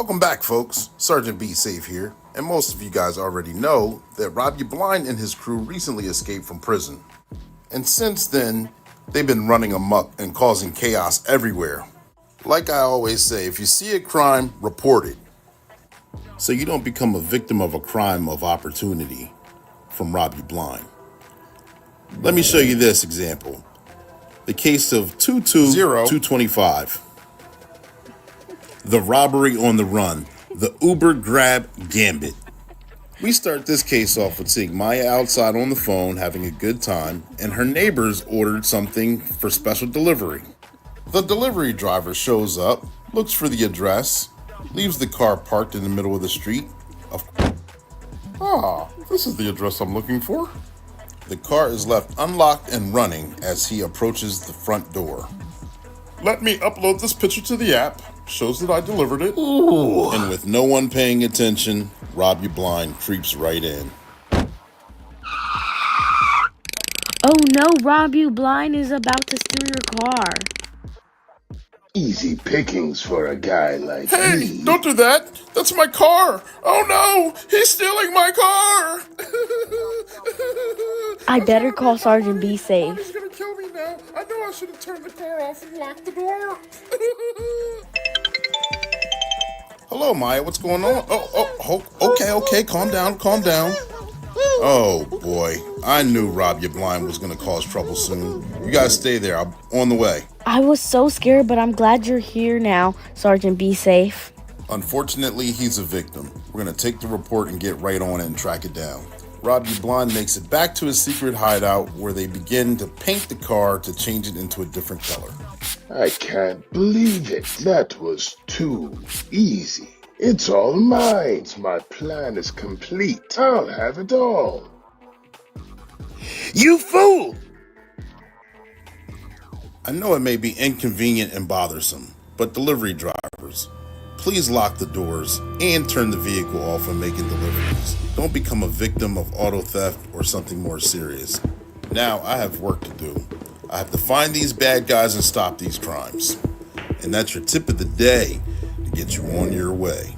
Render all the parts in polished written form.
Welcome back, folks. Sergeant Be Safe here, and most of you guys already know that Rob You Blind and his crew recently escaped from prison. And since then, they've been running amok and causing chaos everywhere. Like I always say, if you see a crime, report it, so you don't become a victim of a crime of opportunity from Rob You Blind. Let me show you this example. The case of 220-225. The robbery on the run. The Uber grab gambit. We start this case off with seeing Maya outside on the phone having a good time, and her neighbors ordered something for special delivery. The delivery driver shows up, looks for the address, leaves the car parked in the middle of the street. This is the address I'm looking for. The car is left unlocked and running as he approaches the front door. Let me upload this picture to the app. Shows that I delivered it. Ooh. And with no one paying attention, Rob You Blind creeps right in. Oh no, Rob You Blind is about to steal your car. Easy pickings for a guy like me. Hey, don't do that. That's my car. Oh no, he's stealing my car. I better call Sergeant Be Safe. He's gonna kill me now. I know I should have turned the car off and locked the door. Hello, Maya. What's going on? Okay. Calm down. Oh boy, I knew Rob You Blind was gonna cause trouble soon. You guys stay there. I'm on the way. I was so scared, but I'm glad you're here now, Sergeant Be Safe. Unfortunately, he's a victim. We're gonna take the report and get right on it and track it down. Rob You Blind makes it back to his secret hideout where they begin to paint the car to change it into a different color. I can't believe it. That was too easy. It's all mine. My plan is complete. I'll have it all. You fool! I know it may be inconvenient and bothersome, but delivery drivers, please lock the doors and turn the vehicle off when making deliveries. Don't become a victim of auto theft or something more serious. Now I have work to do. I have to find these bad guys and stop these crimes. And that's your tip of the day to get you on your way.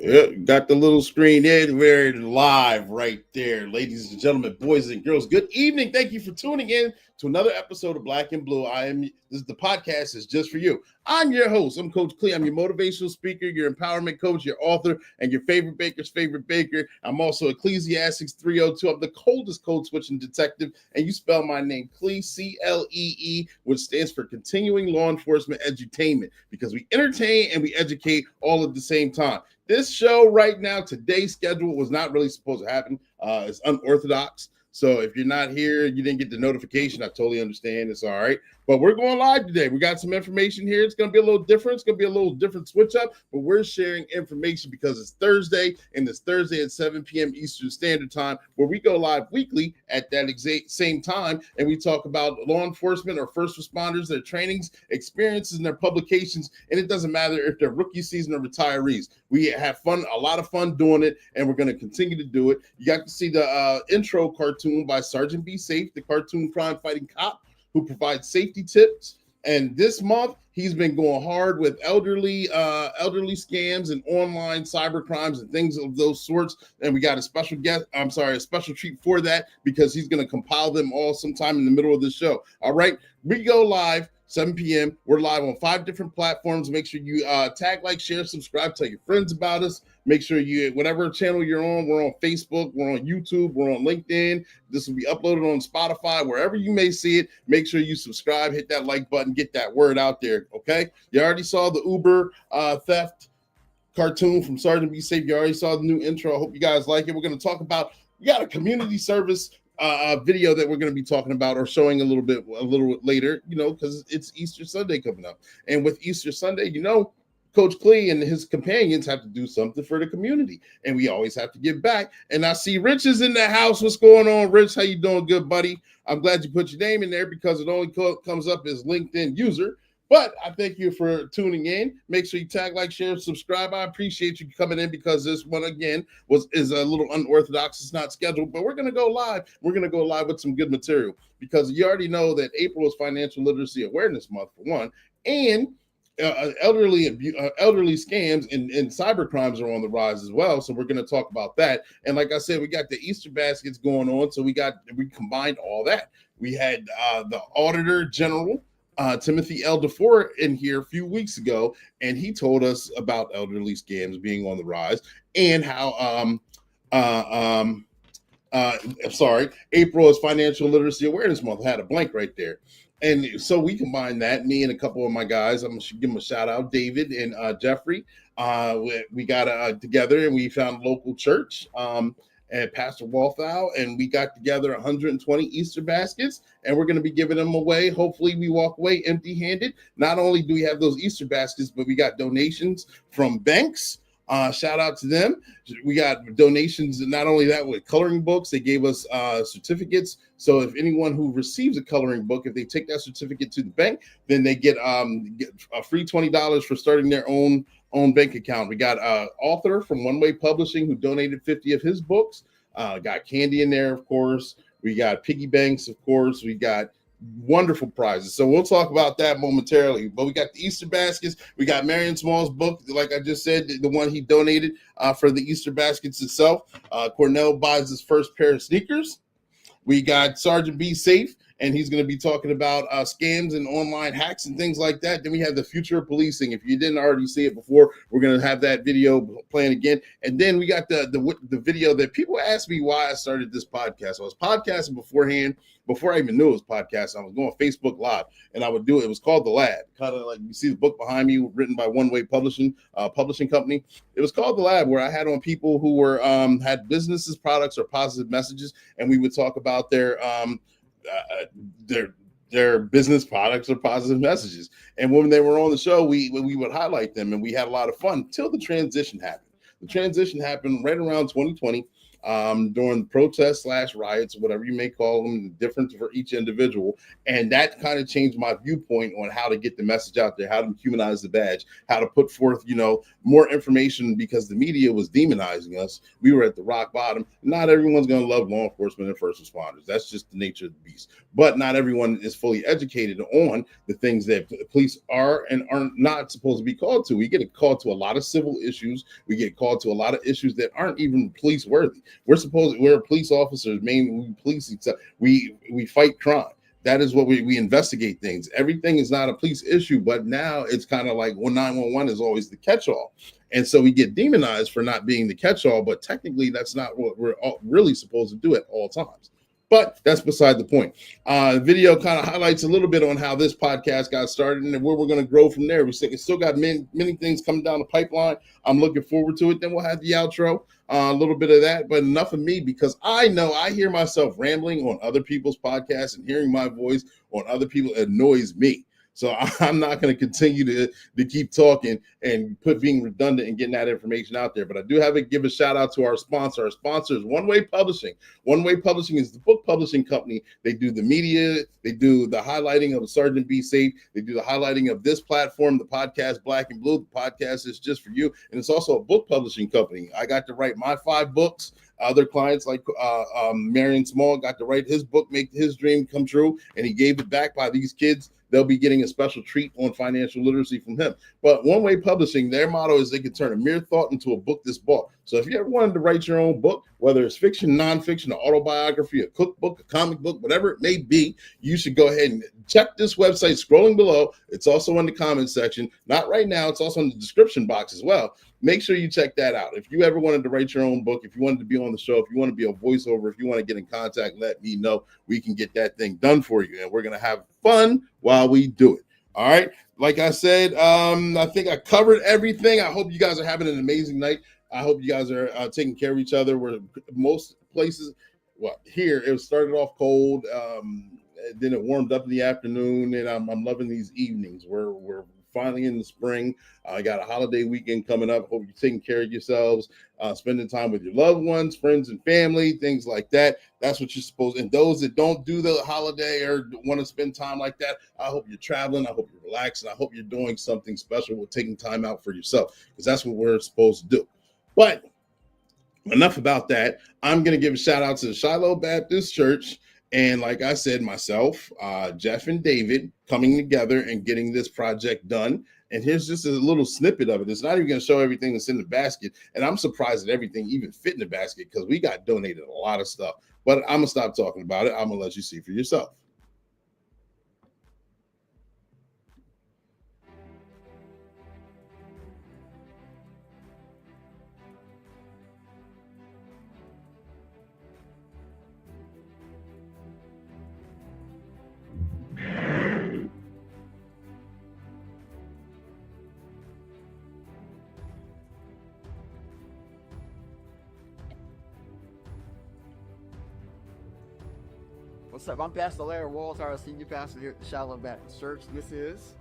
Yeah, got the little screen there. We're live right there, ladies and gentlemen, boys and girls. Good evening. Thank you for tuning in to another episode of Black and Blue. The podcast is just for you. I'm your host. I'm Coach Clee. I'm your motivational speaker, your empowerment coach, your author, and your favorite baker's favorite baker. I'm also Ecclesiastics 302. I'm the coldest code switching detective, and you spell my name Clee, C-L-E-E, which stands for Continuing Law Enforcement Edutainment, because we entertain and we educate all at the same time. This show right now, today's schedule was not really supposed to happen. It's unorthodox. So if you're not here, you didn't get the notification, I totally understand. It's all right. But we're going live today. We got some information here. It's going to be a little different. It's going to be a little different switch up, but we're sharing information because it's Thursday, and it's Thursday at 7 p.m. Eastern Standard Time, where we go live weekly at that exact same time, and we talk about law enforcement or first responders, their trainings, experiences, and their publications, and it doesn't matter if they're rookie season or retirees. We have fun, a lot of fun doing it, and we're going to continue to do it. You got to see the intro cartoon by Sergeant Be Safe, the cartoon crime-fighting cop who provides safety tips. And this month, he's been going hard with elderly scams and online cyber crimes and things of those sorts. And we got a special treat for that, because he's going to compile them all sometime in the middle of the show. All right, we go live 7 p.m. We're live on 5 different platforms. Make sure you tag, like, share, subscribe, tell your friends about us. Make sure you, whatever channel you're on, we're on Facebook, we're on YouTube, we're on LinkedIn. This will be uploaded on Spotify, wherever you may see it. Make sure you subscribe, hit that like button, get that word out there, okay? You already saw the Uber theft cartoon from Sergeant Be Safe. You already saw the new intro. I hope you guys like it. We're going to talk about, we got a community service video that we're going to be talking about or showing a little bit later, because it's Easter Sunday coming up. And with Easter Sunday, Coach Clee and his companions have to do something for the community, and we always have to give back. And I see Rich is in the house. What's going on, Rich? How you doing, good buddy? I'm glad you put your name in there, because it only comes up as LinkedIn user. But I thank you for tuning in. Make sure you tag, like, share, subscribe. I appreciate you coming in, because this one, again, is a little unorthodox. It's not scheduled, but we're going to go live. We're going to go live with some good material, because you already know that April is Financial Literacy Awareness Month, for one, and elderly scams and cyber crimes are on the rise as well. So we're going to talk about that. And like I said, we got the Easter baskets going on. So we combined all that. We had the Auditor General, Timothy L. DeFore, in here a few weeks ago, and he told us about elderly scams being on the rise, and how April is Financial Literacy Awareness Month. I had a blank right there. And so we combined that, me and a couple of my guys. I'm going to give them a shout out, David and Jeffrey. We got together, and we found a local church, and Pastor Walthau, and we got together 120 Easter baskets, and we're going to be giving them away. Hopefully we walk away empty-handed. Not only do we have those Easter baskets, but we got donations from banks. Shout out to them. We got donations, and not only that, with coloring books. They gave us certificates. So if anyone who receives a coloring book, if they take that certificate to the bank, then they get a free $20 for starting their own bank account. We got author from One Way Publishing who donated 50 of his books. Got candy in there, of course. We got piggy banks, of course. We got wonderful prizes. So we'll talk about that momentarily. But we got the Easter baskets. We got Marion Small's book, like I just said, the one he donated for the Easter baskets itself. Cornell buys his first pair of sneakers. We got Sergeant Be Safe, and he's going to be talking about scams and online hacks and things like that. Then we have the future of policing. If you didn't already see it before, we're going to have that video playing again. And then we got the video that people asked me why I started this podcast. I was podcasting beforehand. Before I even knew it was podcasting, I was going Facebook Live, and I would do it. It was called The Lab, kind of like you see the book behind me, written by One Way Publishing company. It was called The Lab, where I had on people who were had businesses, products, or positive messages, and we would talk about their business products or positive messages. And when they were on the show, we would highlight them, and we had a lot of fun till the transition happened. The transition happened right around 2020. during protests / riots, whatever you may call them, different for each individual. And that kind of changed my viewpoint on how to get the message out there, how to humanize the badge, how to put forth, more information, because the media was demonizing us. We were at the rock bottom. Not everyone's going to love law enforcement and first responders. That's just the nature of the beast. But not everyone is fully educated on the things that police are and are not supposed to be called to. We get called to a lot of civil issues. We get called to a lot of issues that aren't even police worthy. We're police officers, mainly police. We fight crime. That is what we investigate things. Everything is not a police issue, but now it's kind of like 911 is always the catch-all. And so we get demonized for not being the catch-all, but technically that's not what we're really supposed to do at all times. But that's beside the point. The video kind of highlights a little bit on how this podcast got started and where we're going to grow from there. We still got many things coming down the pipeline. I'm looking forward to it. Then we'll have the outro, a little bit of that, but enough of me, because I know I hear myself rambling on other people's podcasts, and hearing my voice on other people annoys me. So I'm not going to continue to keep talking and being redundant and getting that information out there. But I do have to give a shout out to our sponsor. Our sponsor is One Way Publishing. One Way Publishing is the book publishing company. They do the media. They do the highlighting of Sergeant Be Safe. They do the highlighting of this platform, the podcast Black and Blue. The podcast is just for you. And it's also a book publishing company. I got to write my 5 books. Other clients like Marion Small got to write his book, make his dream come true, and he gave it back by these kids. They'll be getting a special treat on financial literacy from him. But One Way Publishing, their motto is they can turn a mere thought into a book that's bought. So if you ever wanted to write your own book, whether it's fiction, nonfiction, an autobiography, a cookbook, a comic book, whatever it may be, you should go ahead and check this website scrolling below. It's also in the comment section. Not right now. It's also in the description box as well. Make sure you check that out. If you ever wanted to write your own book, if you wanted to be on the show, if you want to be a voiceover, if you want to get in contact, let me know. We can get that thing done for you. And we're going to have fun while we do it. All right. Like I said, I think I covered everything. I hope you guys are having an amazing night. I hope you guys are taking care of each other. Where most places, here it started off cold. Then it warmed up in the afternoon, and I'm loving these evenings. We're finally in the spring. I got a holiday weekend coming up. Hope you're taking care of yourselves, spending time with your loved ones, friends and family, things like that. That's what you're supposed to. And those that don't do the holiday or want to spend time like that, I hope you're traveling. I hope you're relaxing. I hope you're doing something special with taking time out for yourself, because that's what we're supposed to do. But enough about that. I'm going to give a shout out to the Shiloh Baptist Church. And like I said, myself, Jeff and David coming together and getting this project done. And here's just a little snippet of it. It's not even going to show everything that's in the basket. And I'm surprised that everything even fit in the basket, because we got donated a lot of stuff. But I'm going to stop talking about it. I'm going to let you see for yourself. What's up? I'm Pastor Larry Walter, our senior pastor here at the Shiloh Baptist Church. This is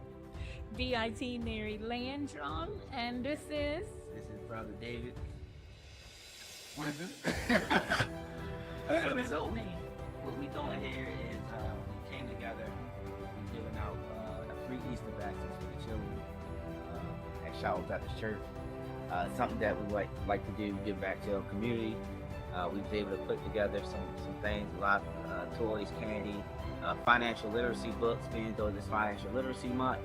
BIT Mary Landrum, and this is Brother David. what is this? So what we doing here is we came together, we giving out free Easter baskets for the children at Shiloh Baptist Church. Something that we like to do, give back to our community. We was able to put together some things, a lot of toys, candy, financial literacy books, being though this financial literacy month.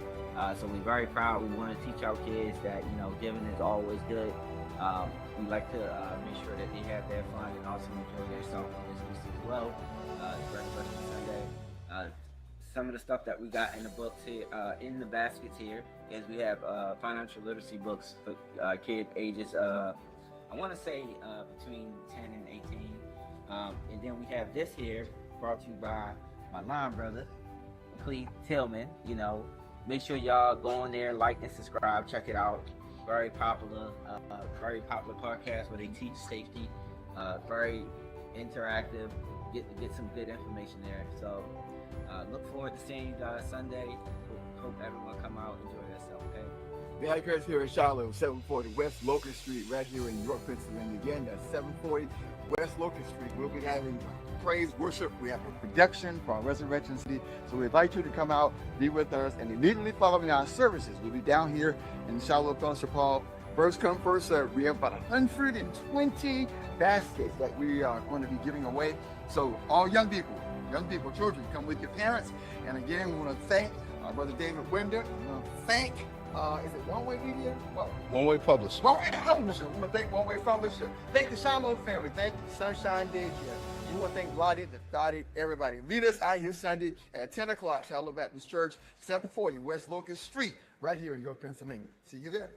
So we're very proud. We want to teach our kids that, giving is always good. We like to make sure that they have their fun and also enjoy themselves on this Easter as well. Breakfast Sunday. Some of the stuff that we got in the books here, in the baskets here, is we have financial literacy books for kids ages, I want to say between 10 and 18. And then we have this here brought to you by my line brother, Cleve Tillman. Make sure y'all go on there, like and subscribe, check it out. Very popular podcast where they teach safety. Very interactive. Get some good information there. So look forward to seeing you guys Sunday. Hope everyone come out, enjoy yourself. Okay. The address here in Charlotte, 740 West Locust Street, right here in York, Pennsylvania. Again, that's 740 West Locust Street. We'll be having praise, worship. We have a production for our Resurrection City. So we invite you to come out, be with us, and immediately following our services, we'll be down here in Charlotte Fellowship Hall. First come, first serve. We have about 120 baskets that we are going to be giving away. So all young people, children, come with your parents. And again, we want to thank our brother David Winder. We want to thank, is it One Way Media? Well, One Way Publishing. One Way Publisher. We want to thank One Way Publisher. Thank the Shalom family. Thank the Sunshine Daycare. We want to thank Lottie, the Dottie, everybody. Meet us out here Sunday at 10 o'clock, Charlotte Baptist Church, 740 West Locust Street, right here in York, Pennsylvania. See you there.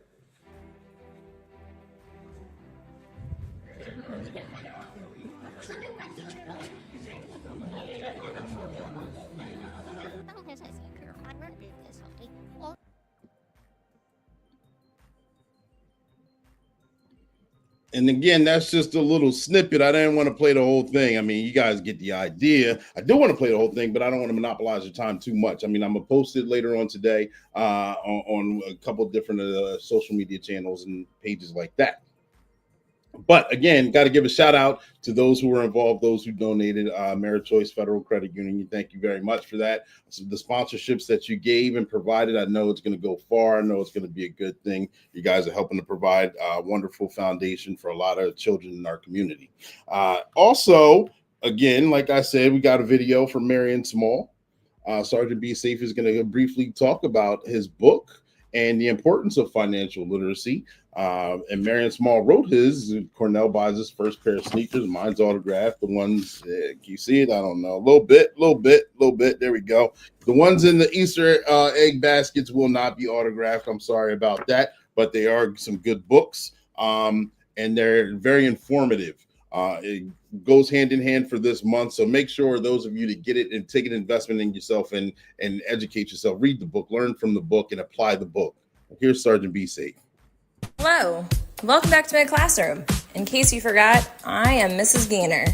And again, that's just a little snippet. I didn't want to play the whole thing. I mean, you guys get the idea. I do want to play the whole thing, but I don't want to monopolize your time too much. I mean, I'm going to post it later on today on a couple of different social media channels and pages like that. But again, got to give a shout out to those who were involved, those who donated. Choice Federal Credit Union, thank you very much for that. So the sponsorships that you gave and provided, I know it's going to go far. I know it's going to be a good thing. You guys are helping to provide a wonderful foundation for a lot of children in our community. Also, again, like I said, we got a video from Marion Small. Sergeant B. Safe is going to briefly talk about his book and the importance of financial literacy. And Marion Small wrote his. Cornell buys his first pair of sneakers. Mine's autographed. The ones, can you see it? I don't know. A little bit. There we go. The ones in the Easter egg baskets will not be autographed. I'm sorry about that, but they are some good books. And they're very informative. It goes hand in hand for this month. So make sure those of you to get it and take an investment in yourself and educate yourself. Read the book, learn from the book, and apply the book. Here's Sergeant B. Safe. Hello, welcome back to my classroom. In case you forgot, I am Mrs. Gaynor.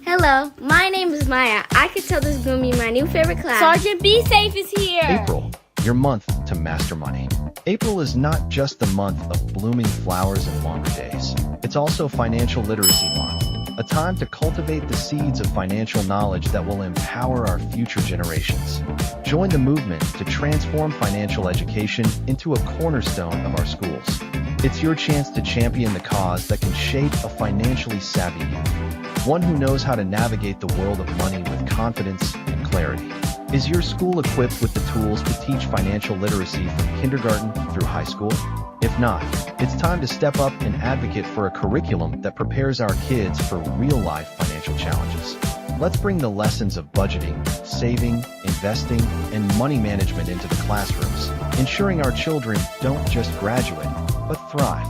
Hello, my name is Maya. I could tell this is going to be my new favorite class. Sergeant Be Safe is here. April, your month to master money. April is not just the month of blooming flowers and longer days. It's also Financial Literacy Month, a time to cultivate the seeds of financial knowledge that will empower our future generations. Join the movement to transform financial education into a cornerstone of our schools. It's your chance to champion the cause that can shape a financially savvy youth, one who knows how to navigate the world of money with confidence and clarity. Is your school equipped with the tools to teach financial literacy from kindergarten through high school? If not, it's time to step up and advocate for a curriculum that prepares our kids for real-life financial challenges. Let's bring the lessons of budgeting, saving, investing, and money management into the classrooms, ensuring our children don't just graduate, but thrive.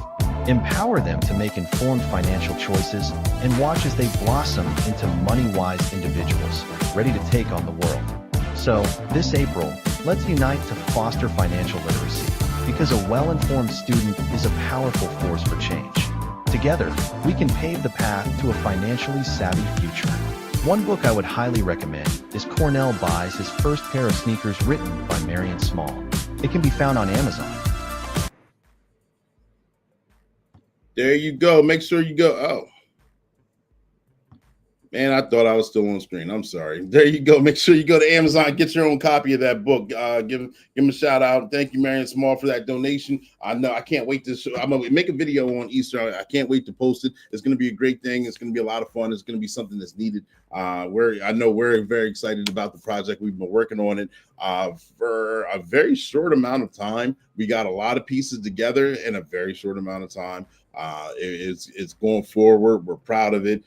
Empower them to make informed financial choices and watch as they blossom into money-wise individuals, ready to take on the world. So, this April, let's unite to foster financial literacy, because a well-informed student is a powerful force for change. Together, we can pave the path to a financially savvy future. One book I would highly recommend is Cornell Buys His First Pair of Sneakers, written by Marion Small. It can be found on Amazon. There you go. Make sure you go. Oh. Man, I thought I was still on screen. I'm sorry. There you go. Make sure you go to Amazon, get your own copy of that book. Give him a shout out. Thank you, Marion Small, for that donation. I know I can't wait to I'm gonna make a video on Easter. I can't wait to post it. It's gonna be a great thing. It's gonna be a lot of fun. It's gonna be something that's needed. I know we're very excited about the project. We've been working on it for a very short amount of time. We got a lot of pieces together in a very short amount of time. It's going forward. We're proud of it.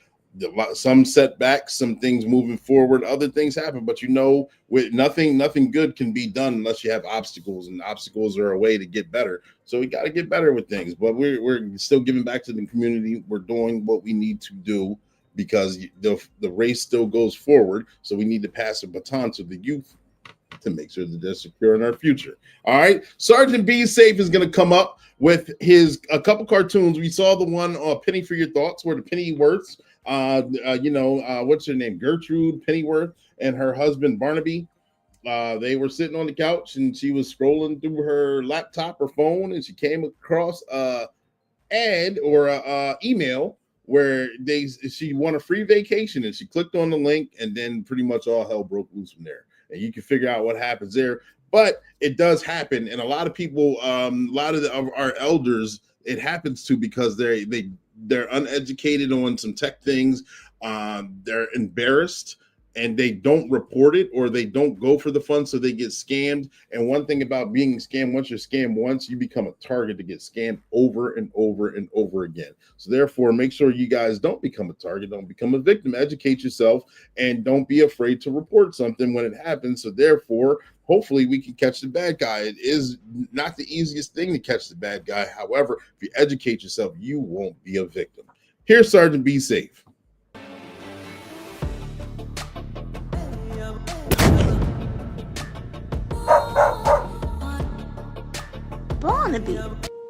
Some setbacks, some things moving forward, other things happen, but with nothing good can be done unless you have obstacles, and obstacles are a way to get better. So we got to get better with things, but we're still giving back to the community. We're doing what we need to do because the race still goes forward. So we need to pass a baton to the youth to make sure that they're secure in our future. All right, Sergeant B. Safe is going to come up with a couple cartoons. We saw the one Penny for Your Thoughts, where the Pennyworths, what's her name, Gertrude Pennyworth, and her husband Barnaby, They were sitting on the couch and she was scrolling through her laptop or phone, and she came across ad or a email where she won a free vacation, and she clicked on the link, and then pretty much all hell broke loose from there. And you can figure out what happens there. But it does happen, and a lot of people, a lot of our elders, it happens to because they're uneducated on some tech things. They're embarrassed and they don't report it, or they don't go for the fun, so they get scammed. And one thing about being scammed, once you're scammed once, you become a target to get scammed over and over and over again. So therefore, make sure you guys don't become a target, don't become a victim. Educate yourself, and don't be afraid to report something when it happens. So therefore, hopefully we can catch the bad guy. It is not the easiest thing to catch the bad guy. However, if you educate yourself, you won't be a victim. Here's Sergeant Be Safe. Barnaby,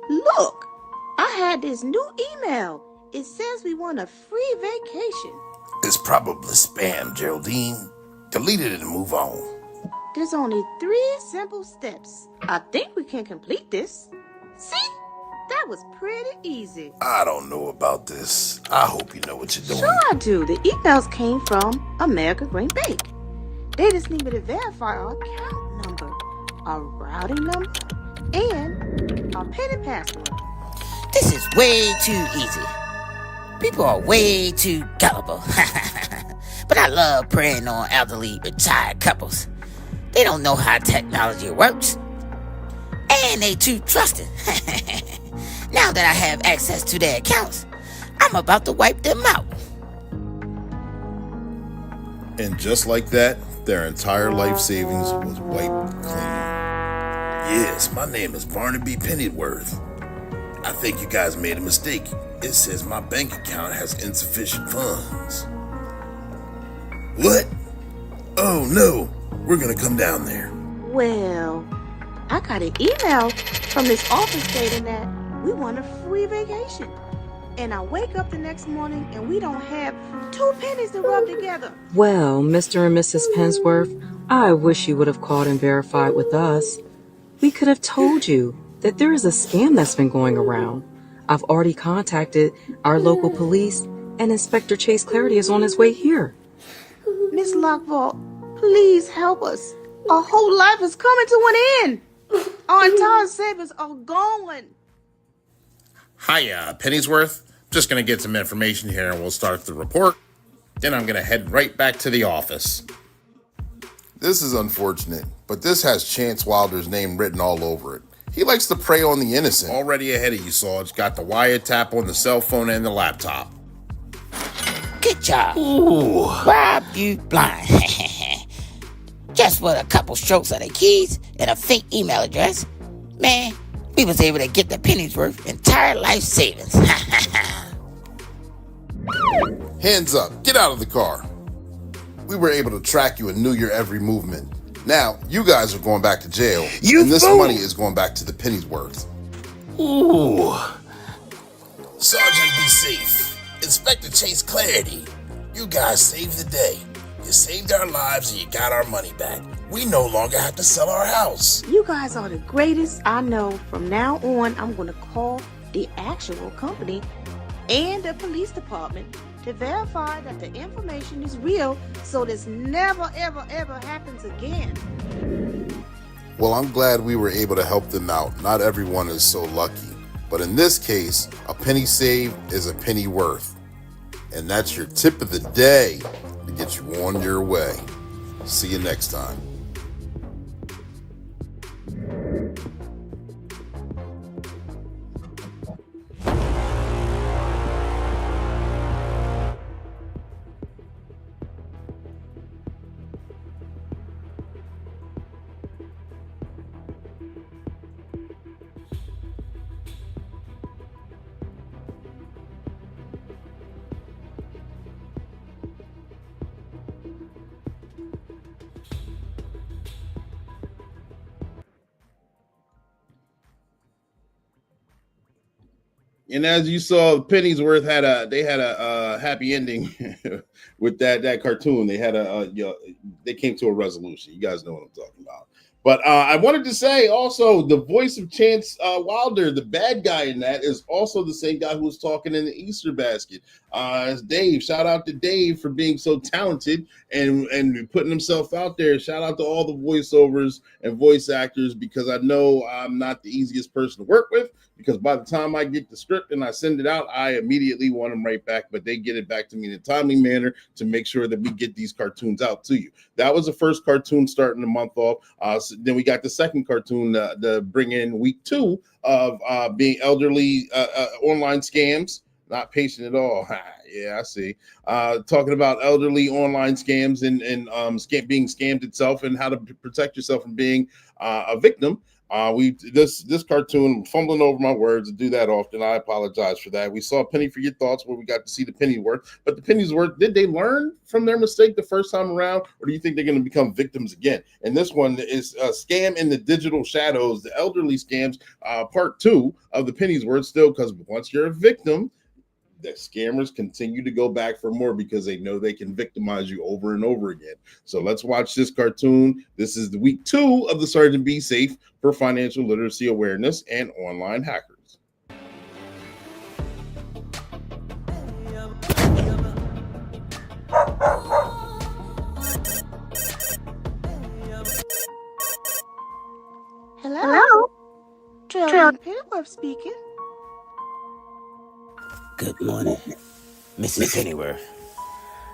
look, I had this new email. It says we want a free vacation. It's probably spam, Geraldine. Delete it and move on. There's only 3 simple steps. I think we can complete this. See? That was pretty easy. I don't know about this. I hope you know what you're doing. Sure I do. The emails came from America Green Bank. They just need me to verify our account number, our routing number, and our PIN and password. This is way too easy. People are way too gullible. But I love preying on elderly retired couples. They don't know how technology works. And they too trusting. Now that I have access to their accounts, I'm about to wipe them out. And just like that, their entire life savings was wiped clean. Yes, my name is Barnaby Pennyworth. I think you guys made a mistake. It says my bank account has insufficient funds. What? Oh no, we're gonna come down there. Well, I got an email from this office stating that we want a free vacation. And I wake up the next morning and we don't have 2 pennies to rub together. Well, Mr. and Mrs. Pensworth, I wish you would have called and verified with us. We could have told you that there is a scam that's been going around. I've already contacted our local police, and Inspector Chase Clarity is on his way here. Miss Lockvault, please help us. Our whole life is coming to an end. Our entire savings are gone. Hiya, Pennyworth. Just gonna get some information here and we'll start the report. Then I'm gonna head right back to the office. This is unfortunate, but this has Chance Wilder's name written all over it. He likes to prey on the innocent. Already ahead of you, Sarge. Got the wiretap on the cell phone and the laptop. Good job. Ooh. Rob you blind. Just with a couple strokes of the keys and a fake email address, man, we was able to get the Pennyworth entire life savings. Hands up. Get out of the car. We were able to track you and knew your every movement. Now, you guys are going back to jail, and this money is going back to the Pennyworth. Ooh. Sergeant, be safe. Inspector Chase Clarity. You guys saved the day. You saved our lives and you got our money back. We no longer have to sell our house. You guys are the greatest I know. From now on, I'm going to call the actual company and the police department to verify that the information is real, so this never, ever, ever happens again. Well, I'm glad we were able to help them out. Not everyone is so lucky. But in this case, a penny saved is a penny worth. And that's your tip of the day to get you on your way. See you next time. And as you saw, Pennyworth had a happy ending with that cartoon. They had they came to a resolution. You guys know what I'm talking about. But I wanted to say also the voice of Chance Wilder, the bad guy in that, is also the same guy who was talking in the Easter basket. It's Dave. Shout out to Dave for being so talented and putting himself out there. Shout out to all the voiceovers and voice actors, because I know I'm not the easiest person to work with, because by the time I get the script and I send it out, I immediately want them right back, but they get it back to me in a timely manner to make sure that we get these cartoons out to you. That was the first cartoon starting the month off. So then we got the second cartoon to bring in week 2 of being elderly online scams. Not patient at all. Yeah, I see. Talking about elderly online scams and being scammed itself, and how to protect yourself from being a victim. This cartoon, I'm fumbling over my words and do that often. I apologize for that. We saw Penny for Your Thoughts, where we got to see the Pennyworth. But the Pennyworth, did they learn from their mistake the first time around, or do you think they're going to become victims again? And this one is a Scam in the Digital Shadows, the elderly scams, part 2 of the Pennyworth. Still, because once you're a victim, the scammers continue to go back for more, because they know they can victimize you over and over again. So let's watch this cartoon. This is the week 2 of the Sergeant Be Safe for Financial Literacy Awareness and Online Hackers. Hello? Trail Pennyworth speaking. Good morning, Mrs. Pennyworth.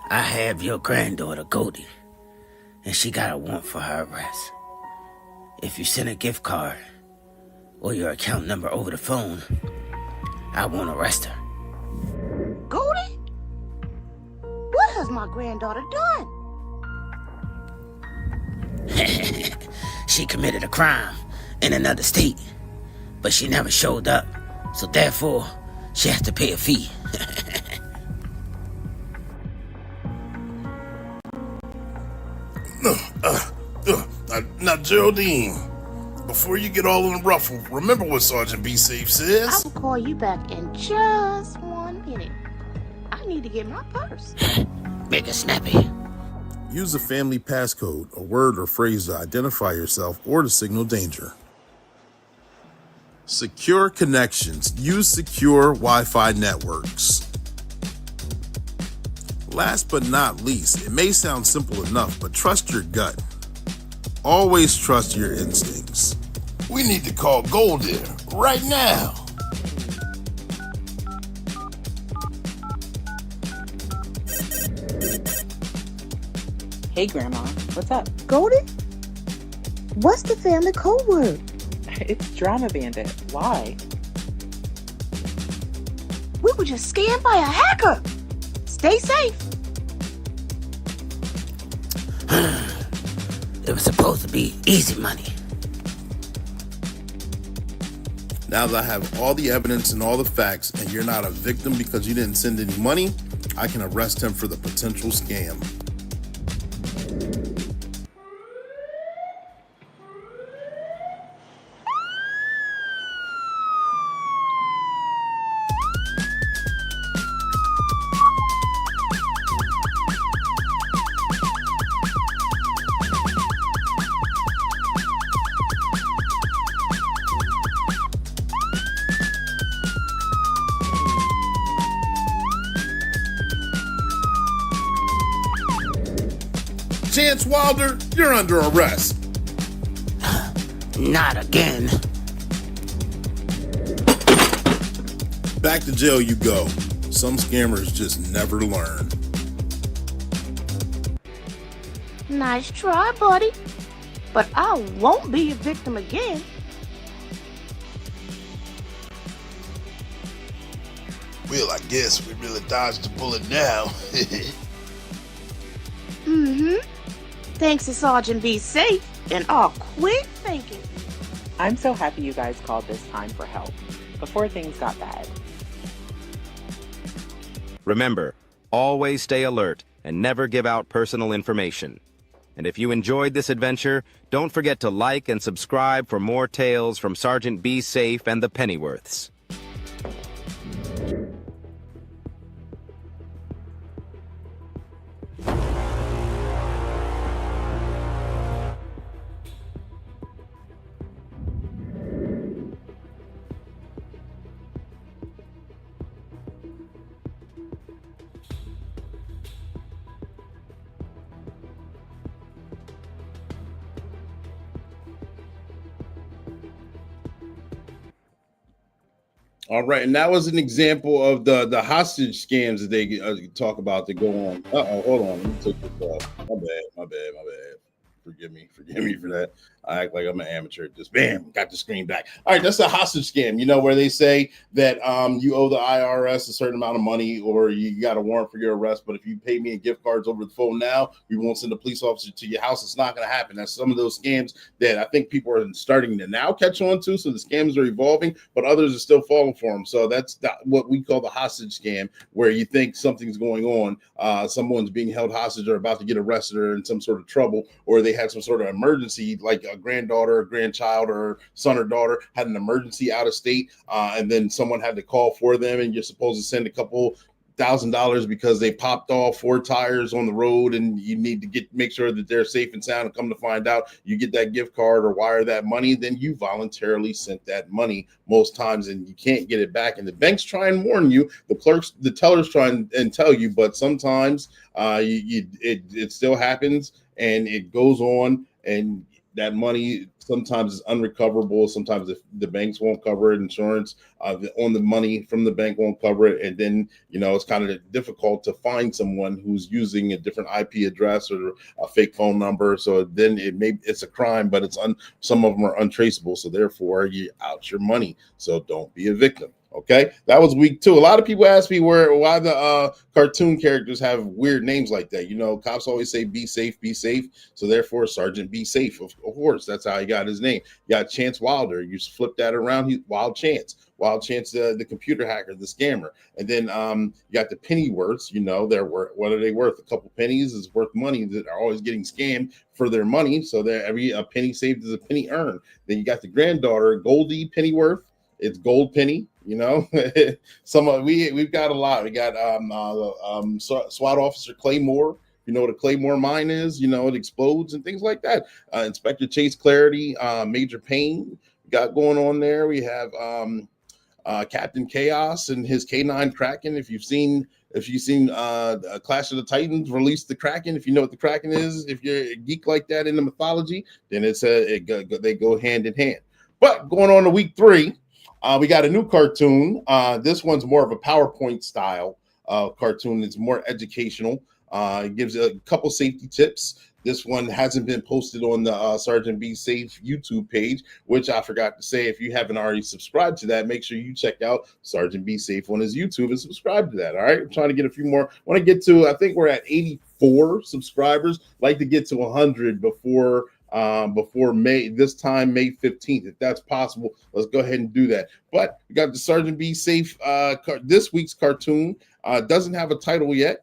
I have your granddaughter, Goldie, and she got a warrant for her arrest. If you send a gift card or your account number over the phone, I won't arrest her. Goldie? What has my granddaughter done? She committed a crime in another state, but she never showed up, so therefore, she has to pay a fee. Now, Geraldine, before you get all in a ruffle, remember what Sergeant Be Safe says. I will call you back in just 1 minute. I need to get my purse. Make it snappy. Use a family passcode, a word or phrase to identify yourself or to signal danger. Secure connections. Use secure Wi-Fi networks. Last but not least, it may sound simple enough, but trust your gut. Always trust your instincts. We need to call Goldie right now. Hey, Grandma, what's up? Goldie? What's the family code word? It's Drama Bandit. Why? We were just scammed by a hacker. Stay safe. It was supposed to be easy money. Now that I have all the evidence and all the facts, and you're not a victim because you didn't send any money, I can arrest him for the potential scam. Chance Wilder, you're under arrest. Not again. Back to jail you go. Some scammers just never learn. Nice try, buddy. But I won't be a victim again. Well, I guess we really dodged the bullet now. Thanks to Sergeant Be Safe and our quick thinking. I'm so happy you guys called this time for help, before things got bad. Remember, always stay alert and never give out personal information. And if you enjoyed this adventure, don't forget to like and subscribe for more tales from Sergeant Be Safe and the Pennyworths. All right, and that was an example of the hostage scams that they talk about that go on. Hold on, let me take this off. My bad. Forgive me for that. I act like I'm an amateur. Just bam, got the screen back. All right, that's a hostage scam. You know where they say that you owe the IRS a certain amount of money, or you got a warrant for your arrest. But if you pay me in gift cards over the phone now, we won't send a police officer to your house. It's not going to happen. That's some of those scams that I think people are starting to now catch on to. So the scams are evolving, but others are still falling for them. So that's what we call the hostage scam, where you think something's going on, someone's being held hostage or about to get arrested or in some sort of trouble, or they had some sort of emergency, like a granddaughter, a grandchild, or son or daughter had an emergency out of state, and then someone had to call for them, and you're supposed to send a couple $1,000 because they popped off 4 tires on the road, and you need to make sure that they're safe and sound. And come to find out, you get that gift card or wire that money, then you voluntarily sent that money most times, and you can't get it back. And the banks try and warn you, the tellers try and tell you, but sometimes it still happens, and it goes on, and that money sometimes is unrecoverable. Sometimes the banks won't cover it, insurance on the money from the bank won't cover it, and then it's kind of difficult to find someone who's using a different IP address or a fake phone number. So then it's a crime, but some of them are untraceable. So therefore, you out your money. So don't be a victim. Okay, that was week 2. A lot of people ask me why the cartoon characters have weird names like that. Cops always say be safe, be safe. So therefore, Sergeant Be Safe. Of course, that's how he got his name. You got Chance Wilder. You flip that around. Wild Chance, the computer hacker, the scammer. And then you got the Pennyworths. They're worth, what are they worth? A couple pennies is worth money. That are always getting scammed for their money. So every penny saved is a penny earned. Then you got the granddaughter, Goldie Pennyworth. It's Gold Penny. We've got a lot. We got SWAT officer Claymore. You know what a Claymore mine is? It explodes and things like that. Inspector Chase Clarity, Major Payne got going on there. We have Captain Chaos and his K9 Kraken. If you've seen Clash of the Titans, release the Kraken. If you know what the Kraken is, if you're a geek like that in the mythology, then they go hand in hand. But going on to week 3. We got a new cartoon. This one's more of a PowerPoint style cartoon. It's more educational. It gives a couple safety tips. This one hasn't been posted on the Sergeant Be Safe YouTube page, which I forgot to say. If you haven't already subscribed to that, make sure you check out Sergeant Be Safe on his YouTube and subscribe to that. All right, I'm trying to get a few more. I want to get to, I think we're at 84 subscribers. Like to get to 100 before May 15th. If that's possible, let's go ahead and do that. But we got the Sergeant Be Safe this week's cartoon. Doesn't have a title yet,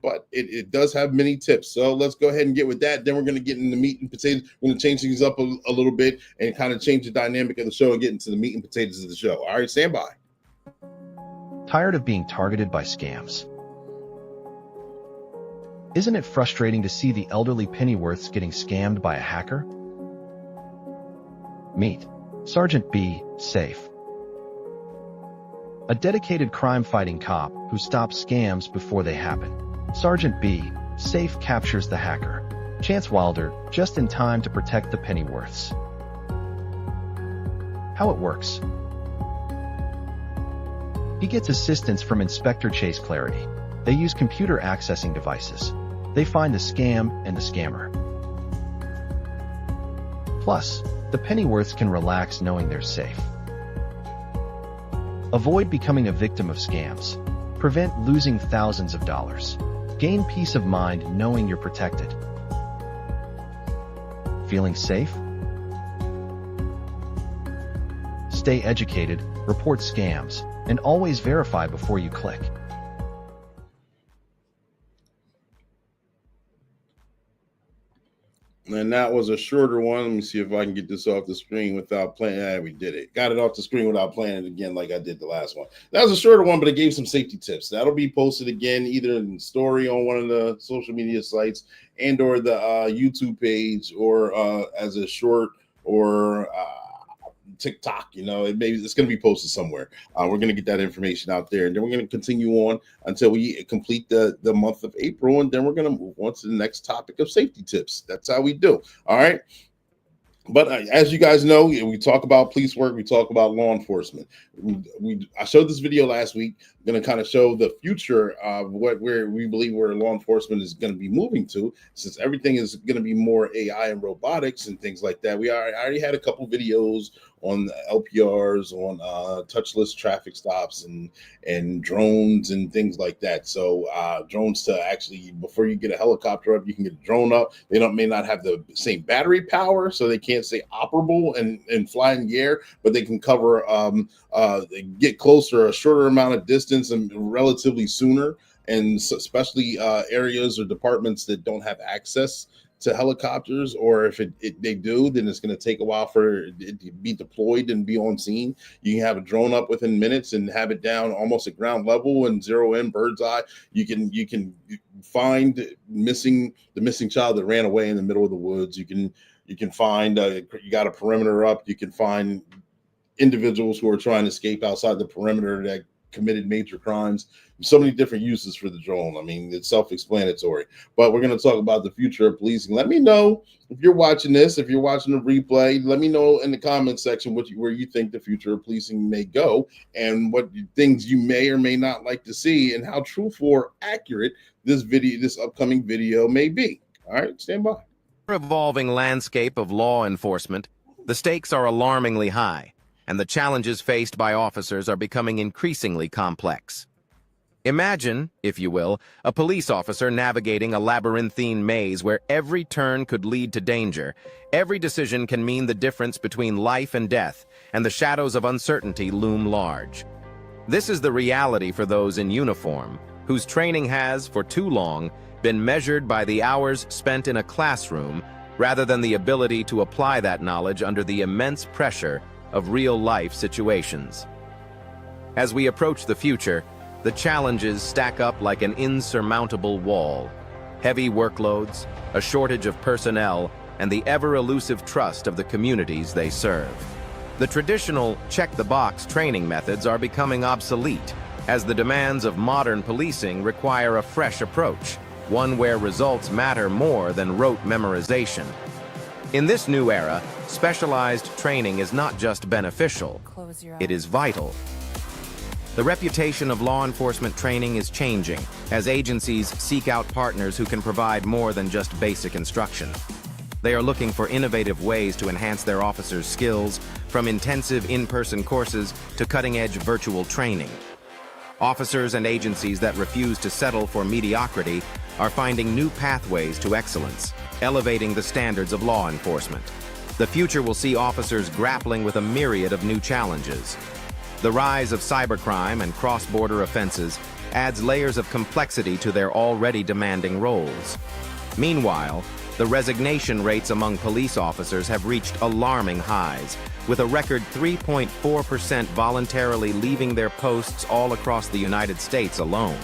but it does have many tips. So let's go ahead and get with that. Then we're going to get into meat and potatoes. We're going to change things up a little bit and kind of change the dynamic of the show and get into the meat and potatoes of the show. All right, stand by. Tired of being targeted by scams? Isn't it frustrating to see the elderly Pennyworths getting scammed by a hacker? Meet Sergeant Be Safe, a dedicated crime-fighting cop who stops scams before they happen. Sergeant Be Safe captures the hacker, Chance Wilder, just in time to protect the Pennyworths. How it works. He gets assistance from Inspector Chase Clarity. They use computer accessing devices. They find the scam and the scammer. Plus, the Pennyworths can relax knowing they're safe. Avoid becoming a victim of scams. Prevent losing thousands of dollars. Gain peace of mind knowing you're protected. Feeling safe? Stay educated, report scams, and always verify before you click. And that was a shorter one. Let me see if I can get this off the screen without playing. We did it. Got it off the screen without playing it again like I did the last one. That was a shorter one, but it gave some safety tips. That'll be posted again either in story on one of the social media sites and or the YouTube page or as a short or TikTok. It's going to be posted somewhere. We're going to get that information out there, and then we're going to continue on until we complete the month of April, and then we're going to move on to the next topic of safety tips. That's how we do. All right. But as you guys know, we talk about police work, we talk about law enforcement. I showed this video last week. I'm going to kind of show the future of where we believe where law enforcement is going to be moving to, since everything is going to be more AI and robotics and things like that. I already had a couple videos on LPRs, on touchless traffic stops, and drones and things like that. So drones to actually, before you get a helicopter up, you can get a drone up. They may not have the same battery power, so they can't stay operable and fly in the air, but they can cover get closer a shorter amount of distance and relatively sooner. And so especially areas or departments that don't have access to helicopters, or if they do, then it's going to take a while for it to be deployed and be on scene. You can have a drone up within minutes and have it down almost at ground level and zero in bird's eye. You can find the missing child that ran away in the middle of the woods. You can find you got a perimeter up. You can find individuals who are trying to escape outside the perimeter that committed major crimes. So many different uses for the drone. I mean, it's self-explanatory. But we're going to talk about the future of policing. Let me know if you're watching this, if you're watching the replay. Let me know in the comment section where you think the future of policing may go, and what things you may or may not like to see, and how truthful or accurate this upcoming video may be. All right, stand by. Evolving landscape of law enforcement, the stakes are alarmingly high, and the challenges faced by officers are becoming increasingly complex. Imagine, if you will, a police officer navigating a labyrinthine maze where every turn could lead to danger. Every decision can mean the difference between life and death, and the shadows of uncertainty loom large. This is the reality for those in uniform, whose training has, for too long, been measured by the hours spent in a classroom rather than the ability to apply that knowledge under the immense pressure of real-life situations. As we approach the future, the challenges stack up like an insurmountable wall. Heavy workloads, a shortage of personnel, and the ever-elusive trust of the communities they serve. The traditional check-the-box training methods are becoming obsolete, as the demands of modern policing require a fresh approach, one where results matter more than rote memorization. In this new era, specialized training is not just beneficial, it is vital. The reputation of law enforcement training is changing as agencies seek out partners who can provide more than just basic instruction. They are looking for innovative ways to enhance their officers' skills, from intensive in-person courses to cutting-edge virtual training. Officers and agencies that refuse to settle for mediocrity are finding new pathways to excellence, elevating the standards of law enforcement. The future will see officers grappling with a myriad of new challenges. The rise of cybercrime and cross-border offenses adds layers of complexity to their already demanding roles. Meanwhile, the resignation rates among police officers have reached alarming highs, with a record 3.4% voluntarily leaving their posts all across the United States alone.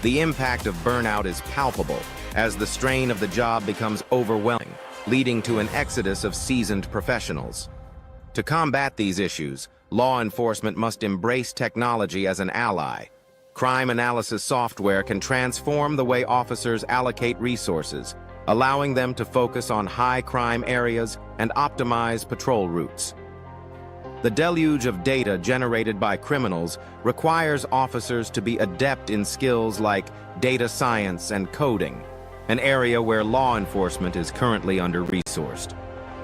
The impact of burnout is palpable, as the strain of the job becomes overwhelming, leading to an exodus of seasoned professionals. To combat these issues, law enforcement must embrace technology as an ally. Crime analysis software can transform the way officers allocate resources, allowing them to focus on high-crime areas and optimize patrol routes. The deluge of data generated by criminals requires officers to be adept in skills like data science and coding, an area where law enforcement is currently under-resourced.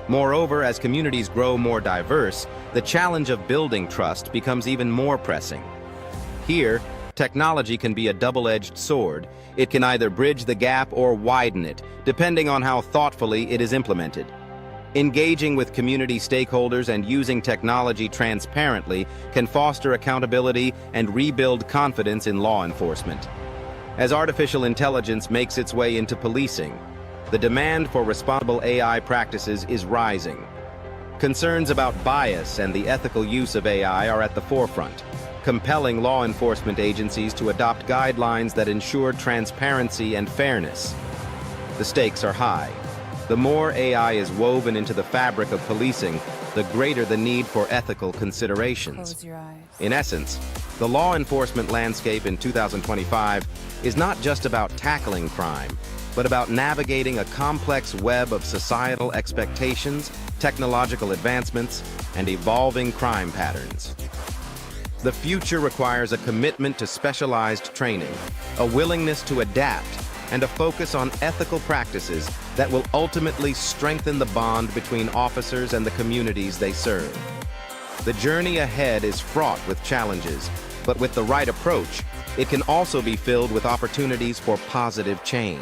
Moreover, as communities grow more diverse, the challenge of building trust becomes even more pressing. Here, technology can be a double-edged sword. It can either bridge the gap or widen it, depending on how thoughtfully it is implemented. Engaging with community stakeholders and using technology transparently can foster accountability and rebuild confidence in law enforcement. As artificial intelligence makes its way into policing, the demand for responsible AI practices is rising. Concerns about bias and the ethical use of AI are at the forefront, compelling law enforcement agencies to adopt guidelines that ensure transparency and fairness. The stakes are high. The more AI is woven into the fabric of policing, the greater the need for ethical considerations. Close your eyes. In essence, the law enforcement landscape in 2025 is not just about tackling crime, but about navigating a complex web of societal expectations, technological advancements, and evolving crime patterns. The future requires a commitment to specialized training, a willingness to adapt, and a focus on ethical practices that will ultimately strengthen the bond between officers and the communities they serve. The journey ahead is fraught with challenges, but with the right approach, it can also be filled with opportunities for positive change.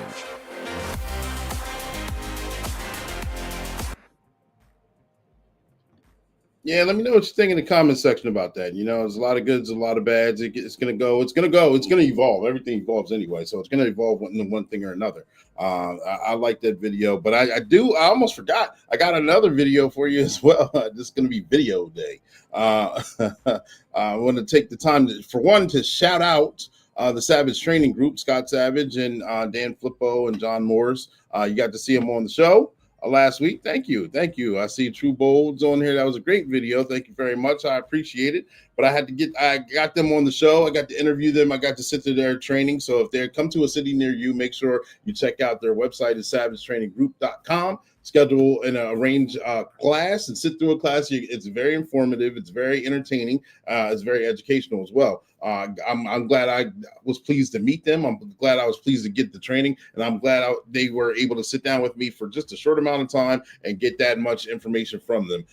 Yeah, let me know what you think in the comment section about that. You know, there's a lot of goods, a lot of bads. It's gonna go. It's gonna evolve. Everything evolves anyway, so it's gonna evolve one thing or another. I like that video, but I almost forgot. I got another video for you as well. This is gonna be video day. I want to take the time to shout out the Savage Training Group, Scott Savage and Dan Flippo and John Morris. You got to see them on the show last week. Thank you. I see True Bolds on here. That was a great video. Thank you very much. I appreciate it. But I got them on the show. I got to interview them. I got to sit through their training. So if they come to a city near you, make sure you check out their website is savagetraininggroup.com. Schedule and arrange a class and sit through a class. It's very informative. It's very entertaining. It's very educational as well. I'm glad I was pleased to meet them. I'm glad I was pleased to get the training, and I'm glad they were able to sit down with me for just a short amount of time and get that much information from them.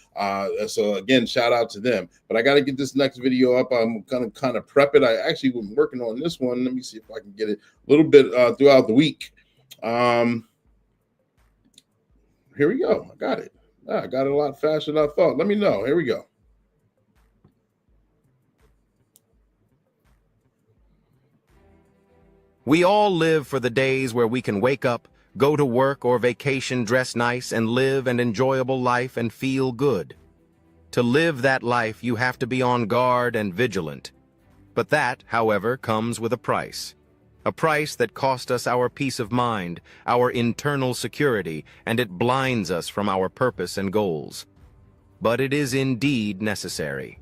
So again, shout out to them. But I got to get this next video up. I'm gonna kind of prep it. I actually was working on this one. Let me see if I can get it a little bit throughout the week. Here we go. I got it. I got it a lot faster than I thought. Let me know. Here we go. We all live for the days where we can wake up, go to work or vacation, dress nice, and live an enjoyable life and feel good. To live that life, you have to be on guard and vigilant. But that, however, comes with a price. A price that costs us our peace of mind, our internal security, and it blinds us from our purpose and goals. But it is indeed necessary.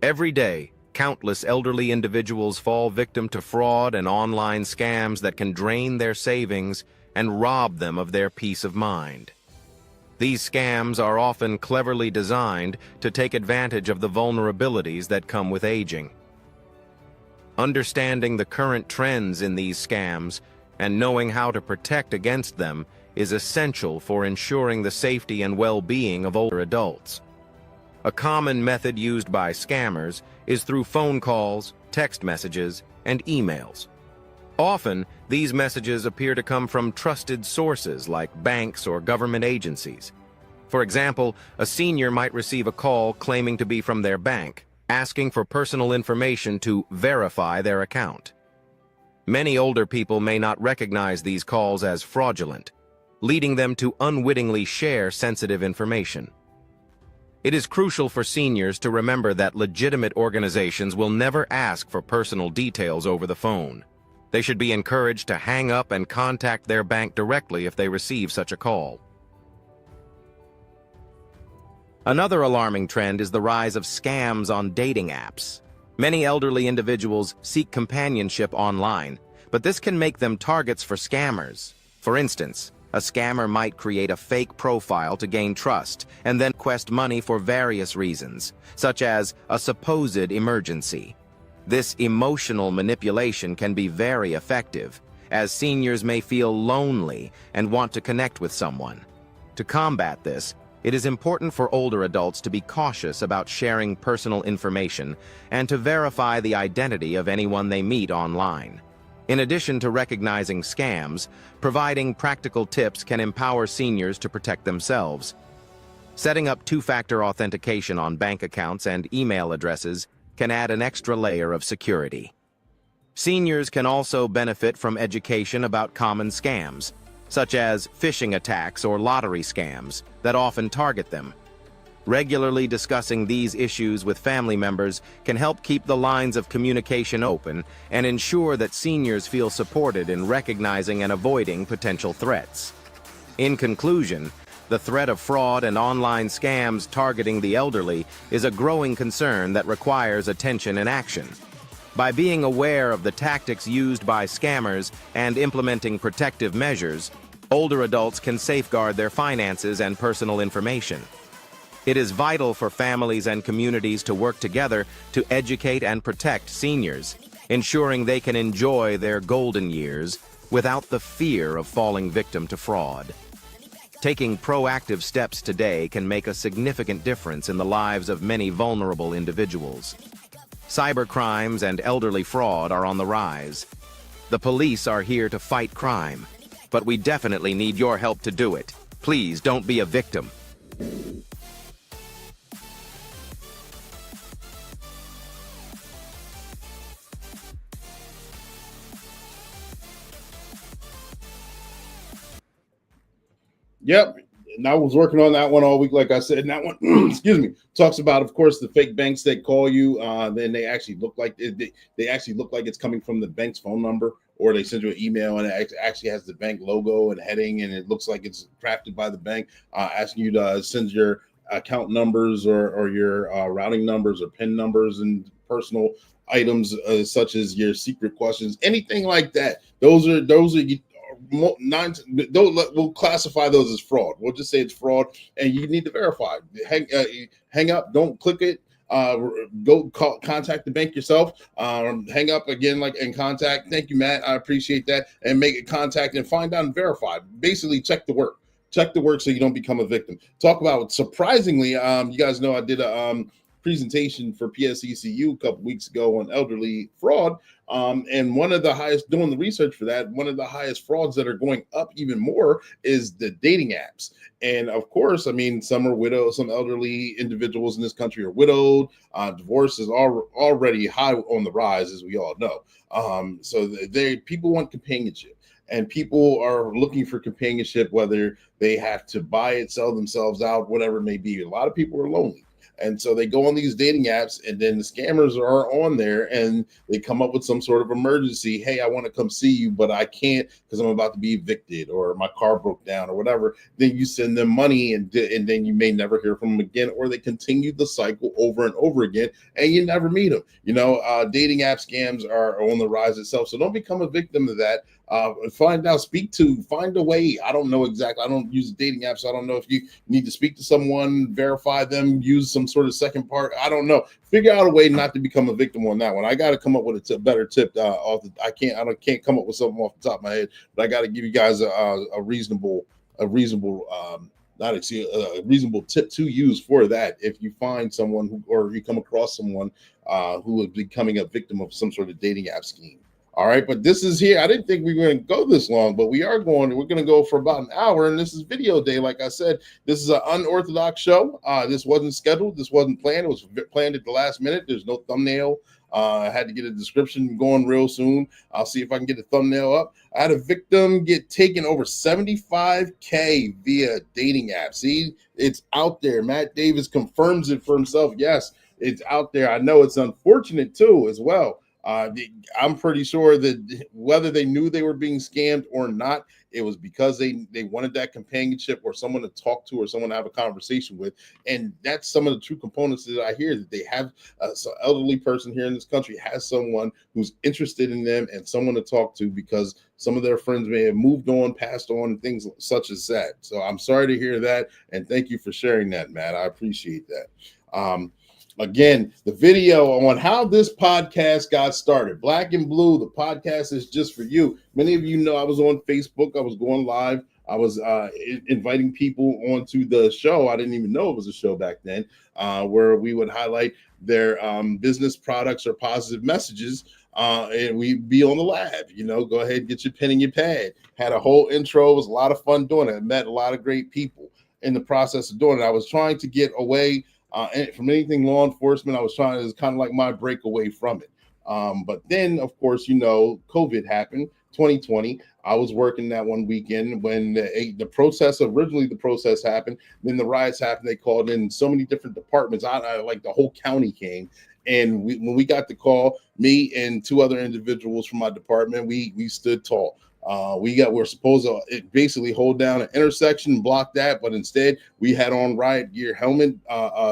Every day, countless elderly individuals fall victim to fraud and online scams that can drain their savings and rob them of their peace of mind. These scams are often cleverly designed to take advantage of the vulnerabilities that come with aging. Understanding the current trends in these scams and knowing how to protect against them is essential for ensuring the safety and well-being of older adults. A common method used by scammers is through phone calls, text messages, and emails. Often, these messages appear to come from trusted sources like banks or government agencies. For example, a senior might receive a call claiming to be from their bank, asking for personal information to verify their account. Many older people may not recognize these calls as fraudulent, leading them to unwittingly share sensitive information. It is crucial for seniors to remember that legitimate organizations will never ask for personal details over the phone. They should be encouraged to hang up and contact their bank directly if they receive such a call. Another alarming trend is the rise of scams on dating apps. Many elderly individuals seek companionship online, but this can make them targets for scammers. For instance, a scammer might create a fake profile to gain trust and then request money for various reasons, such as a supposed emergency. This emotional manipulation can be very effective, as seniors may feel lonely and want to connect with someone. To combat this, it is important for older adults to be cautious about sharing personal information and to verify the identity of anyone they meet online. In addition to recognizing scams, providing practical tips can empower seniors to protect themselves. Setting up two-factor authentication on bank accounts and email addresses can add an extra layer of security. Seniors can also benefit from education about common scams, such as phishing attacks or lottery scams that often target them. Regularly discussing these issues with family members can help keep the lines of communication open and ensure that seniors feel supported in recognizing and avoiding potential threats. In conclusion, the threat of fraud and online scams targeting the elderly is a growing concern that requires attention and action. By being aware of the tactics used by scammers and implementing protective measures, older adults can safeguard their finances and personal information. It is vital for families and communities to work together to educate and protect seniors, ensuring they can enjoy their golden years without the fear of falling victim to fraud. Taking proactive steps today can make a significant difference in the lives of many vulnerable individuals. Cybercrimes and elderly fraud are on the rise. The police are here to fight crime, but we definitely need your help to do it. Please don't be a victim. Yep. And I was working on that one all week, like I said. And that one, excuse me, talks about, of course, the fake banks that call you. Then they actually look like they actually look like it's coming from the bank's phone number, or they send you an email and it actually has the bank logo and heading, and it looks like it's crafted by the bank, asking you to send your account numbers or your routing numbers or PIN numbers and personal items such as your secret questions, anything like that. Those are we'll classify those as fraud. We'll just say it's fraud, and you need to verify. Hang up. Don't click it. Go contact the bank yourself. Hang up again, and contact. Thank you, Matt. I appreciate that. And make a contact and find out and verify. Basically, check the work. Check the work so you don't become a victim. Talk about, surprisingly, you guys know I did a presentation for PSECU a couple weeks ago on elderly fraud. And one of the highest, doing the research for that, one of the highest frauds that are going up even more is the dating apps. And of course, I mean, some are widowed, some elderly individuals in this country are widowed. Divorce is already high on the rise, as we all know. So people want companionship. And people are looking for companionship, whether they have to buy it, sell themselves out, whatever it may be. A lot of people are lonely. And so they go on these dating apps, and then the scammers are on there, and they come up with some sort of emergency. Hey, I want to come see you, but I can't because I'm about to be evicted, or my car broke down, or whatever. Then you send them money, and then you may never hear from them again, or they continue the cycle over and over again, and you never meet them. Dating app scams are on the rise itself. So don't become a victim of that. Find a way. I don't know exactly. I don't use dating apps. So I don't know if you need to speak to someone, verify them, use some sort of second part. I don't know. Figure out a way not to become a victim on that one. I got to come up with a better tip. I can't come up with something off the top of my head, but I got to give you guys a reasonable tip to use for that. If you find someone or you come across someone who is becoming a victim of some sort of dating app scheme. All right, but this is here. I didn't think we were going to go this long, but we're going to go for about an hour, and this is video day. Like I said, this is an unorthodox show. This wasn't scheduled. This wasn't planned. It was planned at the last minute. There's no thumbnail. I had to get a description going real soon. I'll see if I can get a thumbnail up. I had a victim get taken over $75K via dating app. See, it's out there. Matt Davis confirms it for himself. Yes, it's out there. I know it's unfortunate too, as well. I'm pretty sure that whether they knew they were being scammed or not, it was because they wanted that companionship or someone to talk to or someone to have a conversation with. And that's some of the true components that I hear, that they have an elderly person here in this country has someone who's interested in them and someone to talk to, because some of their friends may have moved on, passed on, things such as that. So I'm sorry to hear that. And thank you for sharing that, Matt. I appreciate that. Again, the video on how this podcast got started. Black and Blue, the podcast is just for you. Many of you know I was on Facebook. I was going live. I was inviting people onto the show. I didn't even know it was a show back then, where we would highlight their business products or positive messages. And we'd be on the lab, go ahead and get your pen and your pad. Had a whole intro. It was a lot of fun doing it. I met a lot of great people in the process of doing it. I was trying to get away from anything law enforcement. I was trying, it was kind of like my breakaway from it. But then, of course, COVID happened, 2020. I was working that one weekend when the protest happened. Then the riots happened. They called in so many different departments. Like the whole county came. And when we got the call, me and two other individuals from my department, we stood tall. We're supposed to basically hold down an intersection and block that, but instead we had on riot gear, helmet,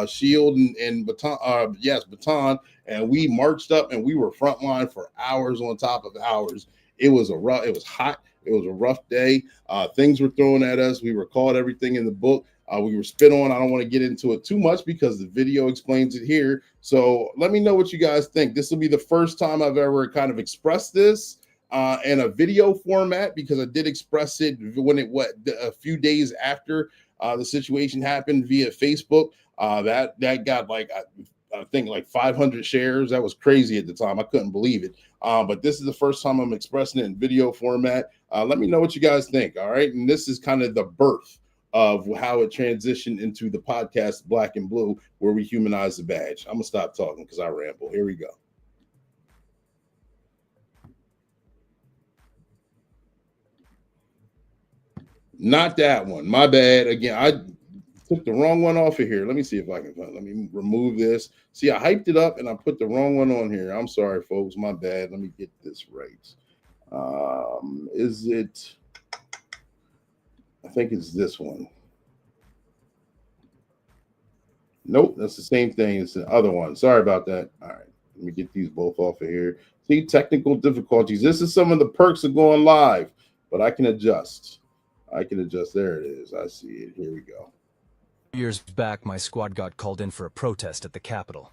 shield, and baton, and we marched up and we were frontline for hours on top of hours. It was hot. It was a rough day. Things were thrown at us. We were called everything in the book. We were spit on. I don't want to get into it too much because the video explains it here. So let me know what you guys think. This will be the first time I've ever kind of expressed this in a video format, because I did express it when a few days after the situation happened via Facebook. That got like I think like 500 shares. That was crazy at the time. I couldn't believe it. But this is the first time I'm expressing it in video format. Let me know what you guys think. All right, and this is kind of the birth of how it transitioned into the podcast Black and Blue, where we humanize the badge. I'm gonna stop talking because I ramble. Here we go. Not that one. My bad. Again, I took the wrong one off of here. Let me see if I can find. Let me remove this. See, I hyped it up and I put the wrong one on here. I'm sorry, folks. My bad. Let me get this right. Is it? I think it's this one. Nope, that's the same thing as the other one. Sorry about that. All right, let me get these both off of here. See, technical difficulties. This is some of the perks of going live, but I can adjust. There it is. I see it. Here we go. Years back, my squad got called in for a protest at the Capitol.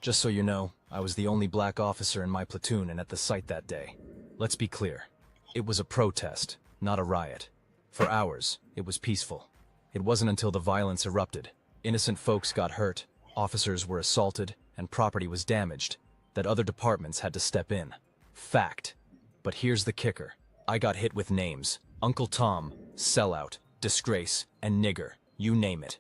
Just so you know, I was the only black officer in my platoon and at the site that day. Let's be clear. It was a protest, not a riot. For hours, it was peaceful. It wasn't until the violence erupted, innocent folks got hurt, officers were assaulted, and property was damaged, that other departments had to step in. Fact. But here's the kicker. I got hit with names. Uncle Tom, sellout, disgrace, and nigger. You name it.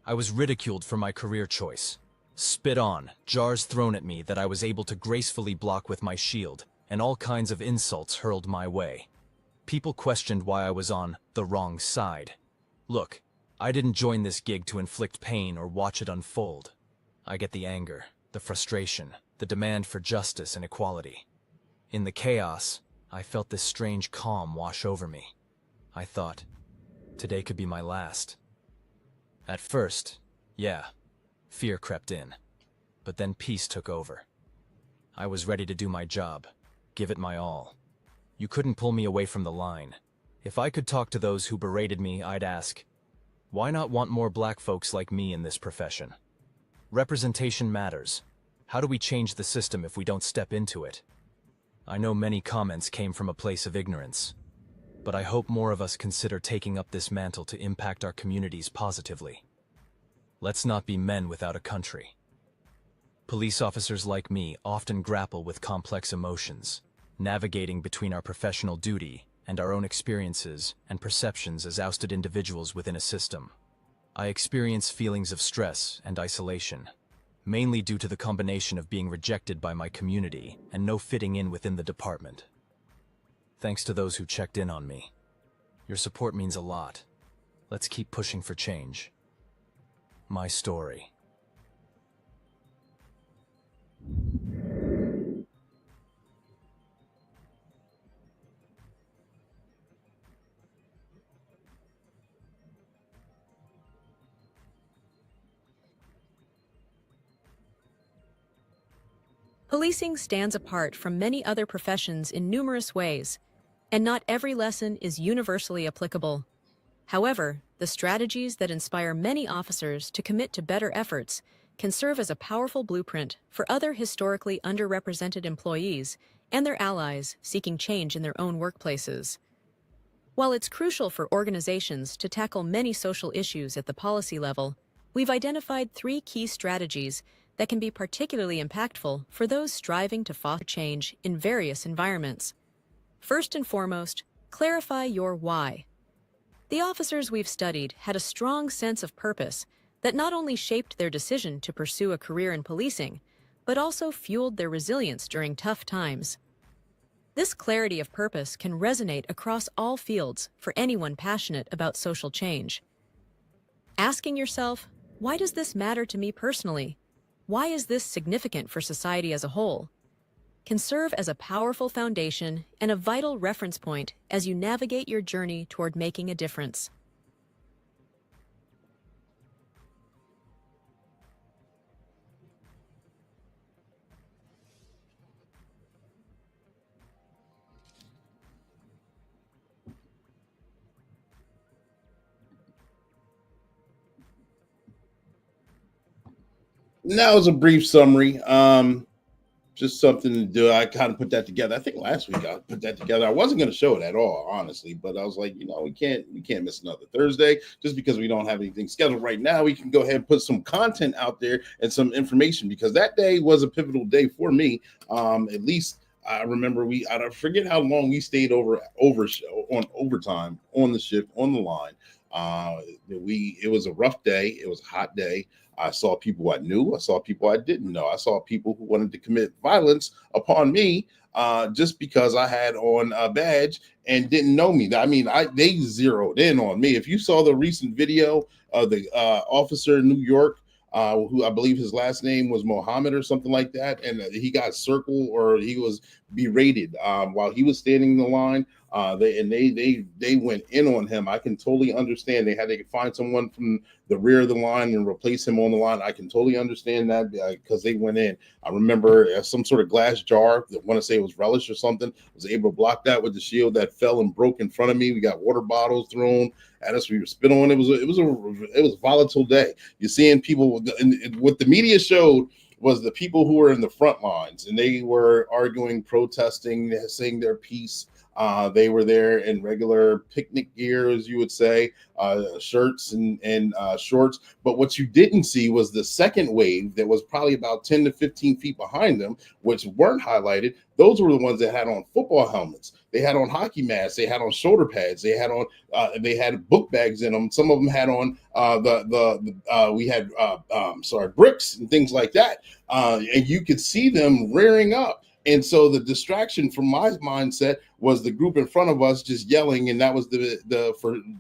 I was ridiculed for my career choice. Spit on, jars thrown at me that I was able to gracefully block with my shield, and all kinds of insults hurled my way. People questioned why I was on the wrong side. Look, I didn't join this gig to inflict pain or watch it unfold. I get the anger, the frustration, the demand for justice and equality. In the chaos, I felt this strange calm wash over me. I thought, today could be my last. At first, yeah, fear crept in, but then peace took over. I was ready to do my job, give it my all. You couldn't pull me away from the line. If I could talk to those who berated me, I'd ask, why not want more black folks like me in this profession? Representation matters. How do we change the system if we don't step into it? I know many comments came from a place of ignorance, but I hope more of us consider taking up this mantle to impact our communities positively. Let's not be men without a country. Police officers like me often grapple with complex emotions, navigating between our professional duty and our own experiences and perceptions as ousted individuals within a system. I experience feelings of stress and isolation, mainly due to the combination of being rejected by my community and no fitting in within the department. Thanks to those who checked in on me. Your support means a lot. Let's keep pushing for change. My story. Policing stands apart from many other professions in numerous ways, and not every lesson is universally applicable. However, the strategies that inspire many officers to commit to better efforts can serve as a powerful blueprint for other historically underrepresented employees and their allies seeking change in their own workplaces. While it's crucial for organizations to tackle many social issues at the policy level, we've identified 3 key strategies that can be particularly impactful for those striving to foster change in various environments. First and foremost, clarify your why. The officers we've studied had a strong sense of purpose that not only shaped their decision to pursue a career in policing, but also fueled their resilience during tough times. This clarity of purpose can resonate across all fields for anyone passionate about social change. Asking yourself, why does this matter to me personally? Why is this significant for society as a whole? can serve as a powerful foundation and a vital reference point as you navigate your journey toward making a difference. That was a brief summary. Just something to do. I kind of put that together. I think last week I put that together. I wasn't going to show it at all, honestly, but I was like, we can't miss another Thursday just because we don't have anything scheduled right now. We can go ahead and put some content out there and some information because that day was a pivotal day for me. At least I remember I forget how long we stayed on overtime on the shift on the line. It was a rough day. It was a hot day. I saw people I knew. I saw people I didn't know. I saw people who wanted to commit violence upon me just because I had on a badge and didn't know me. I mean, they zeroed in on me. If you saw the recent video of the officer in New York, who I believe his last name was Mohammed or something like that, and he got circled or he was berated while he was standing in the line. They went in on him. I can totally understand. They had to find someone from the rear of the line and replace him on the line. I can totally understand that because they went in. I remember some sort of glass jar, I want to say it was relish or something, was able to block that with the shield that fell and broke in front of me. We got water bottles thrown at us. We were spit on. It was a volatile day. You're seeing people, and what the media showed was the people who were in the front lines, and they were arguing, protesting, saying their piece. They were there in regular picnic gear, as you would say, shirts and shorts. But what you didn't see was the second wave that was probably about 10 to 15 feet behind them, which weren't highlighted. Those were the ones that had on football helmets. They had on hockey masks. They had on shoulder pads. They had on. They had book bags in them. Some of them had on bricks and things like that. And you could see them rearing up. And so the distraction from my mindset was the group in front of us just yelling, and that was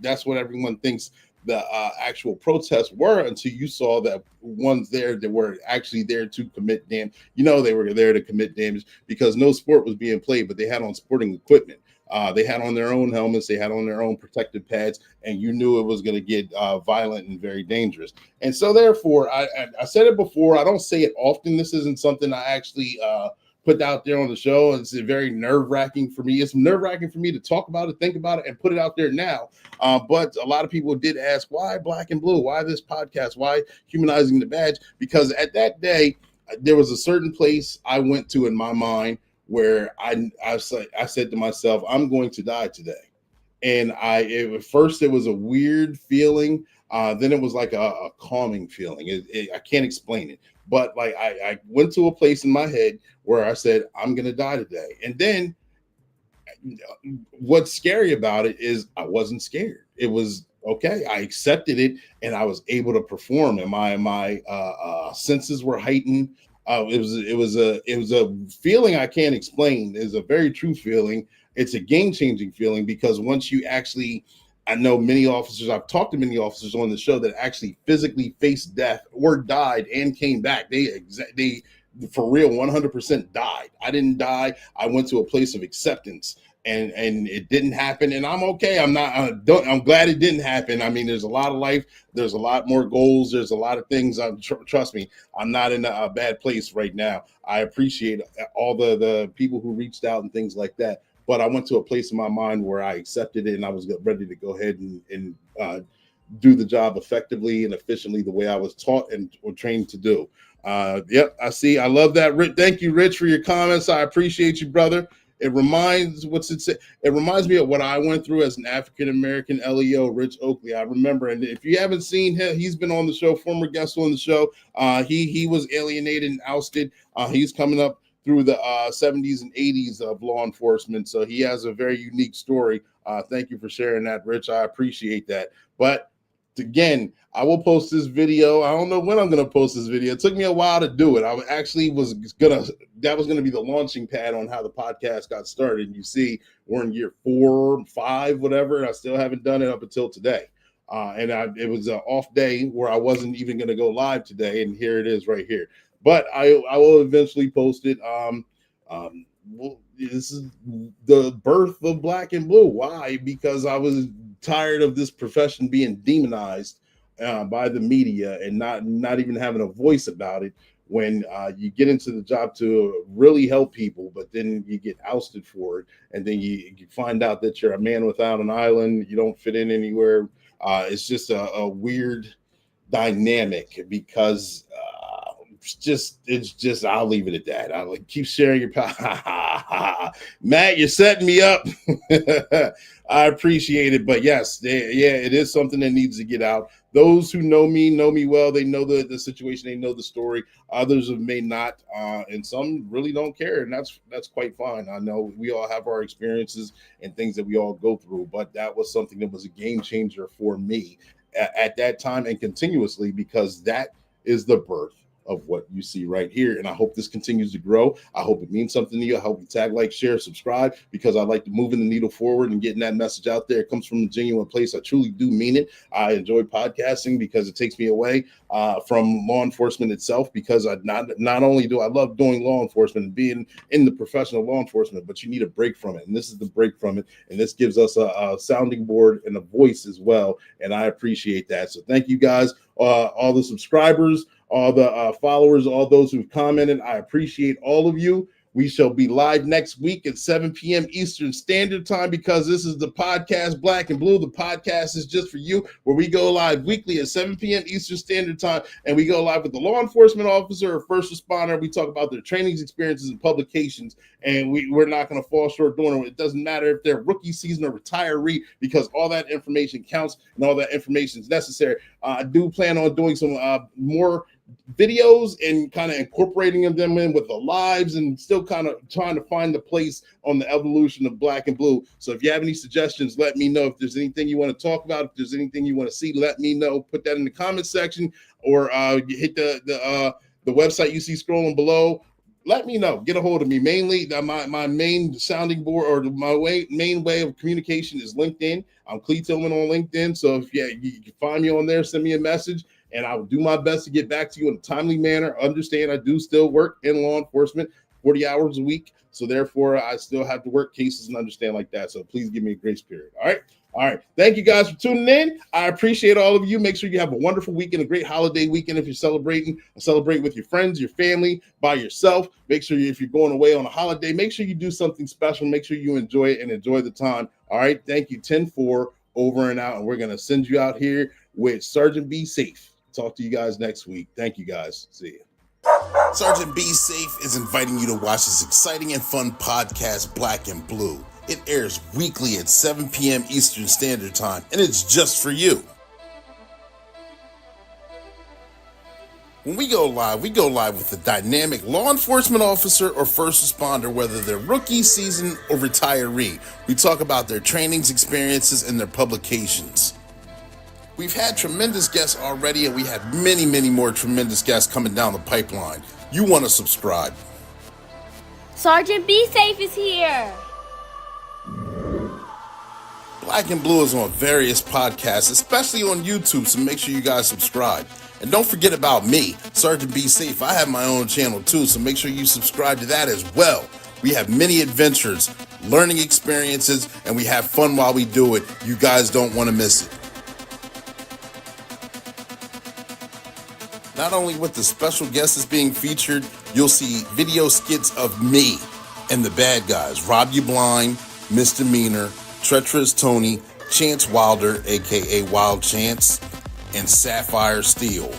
that's what everyone thinks the actual protests were until you saw that ones there that were actually there to commit damage. They were there to commit damage because no sport was being played, but they had on sporting equipment. They had on their own helmets, they had on their own protective pads, and you knew it was going to get violent and very dangerous. And so therefore, I said it before, I don't say it often. This isn't something I actually put out there on the show. It's very nerve-wracking for me. It's nerve-wracking for me to talk about it, think about it, and put it out there now. But a lot of people did ask, why Black and Blue? Why this podcast? Why Humanizing the Badge? Because at that day, there was a certain place I went to in my mind where I said to myself, I'm going to die today. And at first it was a weird feeling. Then it was like a calming feeling. I can't explain it. But like I went to a place in my head where I said, I'm going to die today. And then what's scary about it is I wasn't scared. It was okay. I accepted it and I was able to perform. And my senses were heightened. It was a feeling I can't explain. It's a very true feeling. It's a game-changing feeling because once you actually, I know many officers, I've talked to many officers on the show that actually physically faced death or died and came back. They for real 100% died. I didn't die. I went to a place of acceptance and it didn't happen. And I'm okay. I'm glad it didn't happen. I mean, there's a lot of life. There's a lot more goals. There's a lot of things. Trust me, I'm not in a bad place right now. I appreciate all the people who reached out and things like that. But I went to a place in my mind where I accepted it and I was ready to go ahead and do the job effectively and efficiently the way I was taught and or trained to do. Yep, I see. I love that. Thank you, Rich, for your comments. I appreciate you, brother. It reminds me of what I went through as an African-American LEO, Rich Oakley. I remember, and if you haven't seen him, he's been on the show, former guest on the show. He was alienated and ousted. He's coming up through the 70s and 80s of law enforcement. So he has a very unique story. Thank you for sharing that, Rich. I appreciate that. But again, I will post this video. I don't know when I'm going to post this video. It took me a while to do it. That was going to be the launching pad on how the podcast got started. And you see, we're in year 4, 5, whatever, and I still haven't done it up until today. It was an off day where I wasn't even going to go live today, and here it is right here. But I will eventually post it. Well, this is the birth of Black and Blue. Why? Because I was tired of this profession being demonized by the media and not even having a voice about it. When you get into the job to really help people, but then you get ousted for it, and then you find out that you're a man without an island, you don't fit in anywhere. It's just a weird dynamic because it's just I'll leave it at that. I'll keep sharing your Matt, you're setting me up. I appreciate it, but yes, it is something that needs to get out. Those who know me well. They know the situation, they know the story. Others may not, and some really don't care, and that's quite fine. I know we all have our experiences and things that we all go through, but that was something that was a game changer for me at that time and continuously, because that is the birth of what you see right here. And I hope this continues to grow. I hope it means something to you. I hope you tag, like, share, subscribe, because I like to moving the needle forward and getting that message out there. It comes from a genuine place. I truly do mean it. I enjoy podcasting because it takes me away from law enforcement itself, because I not only do I love doing law enforcement and being in the profession of law enforcement, but you need a break from it. And this is the break from it. And this gives us a sounding board and a voice as well. And I appreciate that. So thank you guys, all the subscribers, all the followers, all those who've commented. I appreciate all of you. We shall be live next week at 7 p.m. Eastern Standard Time, because this is the podcast Black and Blue. The podcast is just for you, where we go live weekly at 7 p.m. Eastern Standard Time, and we go live with the law enforcement officer or first responder. We talk about their trainings, experiences, and publications, and we're not going to fall short doing it. It doesn't matter if they're rookie season or retiree, because all that information counts and all that information is necessary. I do plan on doing some more videos and kind of incorporating them in with the lives, and still kind of trying to find the place on the evolution of Black and Blue. So if you have any suggestions, let me know. If there's anything you want to talk about, if there's anything you want to see, let me know. Put that in the comment section, or hit the website you see scrolling below. Let me know. Get a hold of me. Mainly, my main sounding board, or my main way of communication, is LinkedIn. I'm Clee Tillman on LinkedIn. So if you can find me on there, send me a message, and I will do my best to get back to you in a timely manner. Understand, I do still work in law enforcement 40 hours a week. So therefore, I still have to work cases and understand like that. So please give me a grace period. All right. All right. Thank you guys for tuning in. I appreciate all of you. Make sure you have a wonderful weekend, a great holiday weekend. If you're celebrating, celebrate with your friends, your family, by yourself. Make sure if you're going away on a holiday, make sure you do something special. Make sure you enjoy it and enjoy the time. All right. Thank you. 10-4, over and out. And we're going to send you out here with Sergeant Be Safe. Talk to you guys next week. Thank you guys. See you. Sergeant Be Safe is inviting you to watch this exciting and fun podcast, Black and Blue. It airs weekly at 7 p.m. Eastern Standard Time, and it's just for you. When we go live with a dynamic law enforcement officer or first responder, whether they're rookie, seasoned, or retiree. We talk about their trainings, experiences, and their publications. We've had tremendous guests already, and we have many, many more tremendous guests coming down the pipeline. You want to subscribe. Sergeant Be Safe is here. Black and Blue is on various podcasts, especially on YouTube, so make sure you guys subscribe. And don't forget about me, Sergeant Be Safe. I have my own channel too, so make sure you subscribe to that as well. We have many adventures, learning experiences, and we have fun while we do it. You guys don't want to miss it. Not only with the special guest that's being featured, you'll see video skits of me and the bad guys, Rob You Blind, Misdemeanor, Treacherous Tony, Chance Wilder, aka Wild Chance, and Sapphire Steel.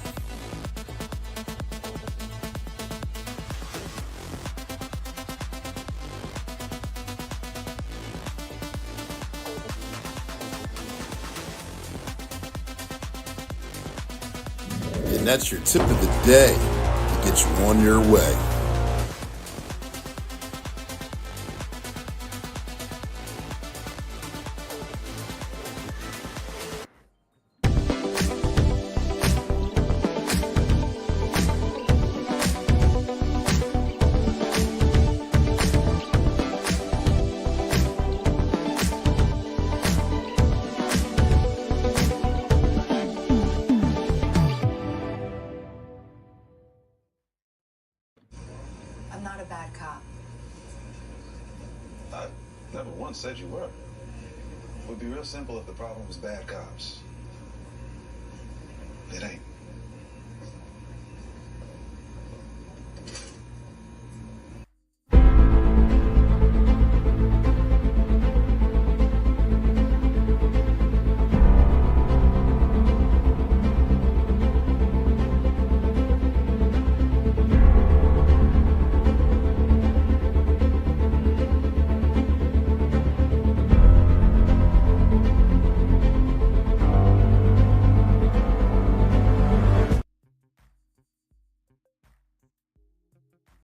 And that's your tip of the day to get you on your way. I'm not a bad cop. Never once said you were. It would be real simple if the problem was bad cops. It ain't.